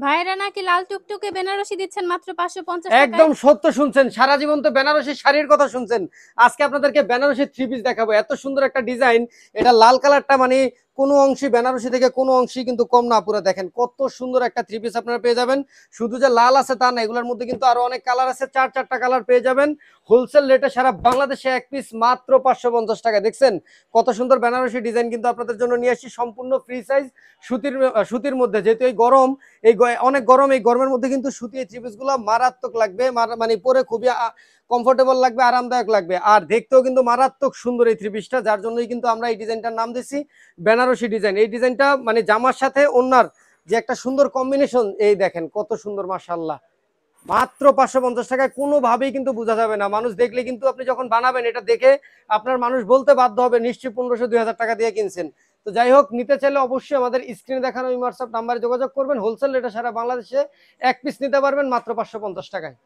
ভাইরা নাকি লাল টুকটুকে বেনারসি দিচ্ছেন মাত্র 550 টাকায়। একদম সত্য শুনছেন, সারা জীবন তো বেনারসি শাড়ির কথা শুনছেন, আজকে আপনাদেরকে বেনারসি থ্রি পিস দেখাবো। এত সুন্দর একটা ডিজাইন, এটা লাল কালারটা মানে কোনো অংশে বেনারসি থেকে কোনো অংশই কিন্তু কম না। পুরো দেখেন কত সুন্দর একটা থ্রি পিস আপনারা পেয়ে যাবেন। শুধু যে লাল আছে তা না, এগুলোর মধ্যে কিন্তু আরো অনেক কালার আছে, চারটা কালার পেয়ে যাবেন হোলসেল রেটে সারা বাংলাদেশে। এক পিস মাত্র 550 টাকা। দেখছেন কত সুন্দর বেনারসি ডিজাইন কিন্তু আপনাদের জন্য নিয়ে আসছি, সম্পূর্ণ ফ্রি সাইজ, সুতির মধ্যে। যেহেতু এই গরম, অনেক গরম, এই গরমের মধ্যে কিন্তু সুতি এই থ্রি পিস গুলো মারাত্মক লাগবে, মানে পরে খুবই কমফোর্টেবল লাগবে, আরামদায়ক লাগবে, আর দেখতেও কিন্তু মারাত্মক সুন্দর এই থ্রি পিসটা। যার জন্যই কিন্তু আমরা এই ডিজাইনটার নাম দিচ্ছি বেনারসি ডিজাইন। এই ডিজাইনটা মানে জামার সাথে ওন্নার যে একটা সুন্দর কম্বিনেশন, এই দেখেন কত সুন্দর, মাশাআল্লাহ। মাত্র 550 টাকায় কোনোভাবেই কিন্তু বোঝা যাবে না, মানুষ দেখলে কিন্তু আপনি যখন বানাবেন এটা দেখে আপনার মানুষ বলতে বাধ্য হবে নিশ্চয়ই 1500-2000 টাকা দিয়ে কিনছেন। তো যাই হোক, নিতে চাইলে অবশ্যই আমাদের স্ক্রিনে দেখানো এই হোয়াটসঅ্যাপ নাম্বারে যোগাযোগ করবেন। হোলসেল রেটে সারা বাংলাদেশে এক পিস নিতে পারবেন মাত্র 550 টাকায়।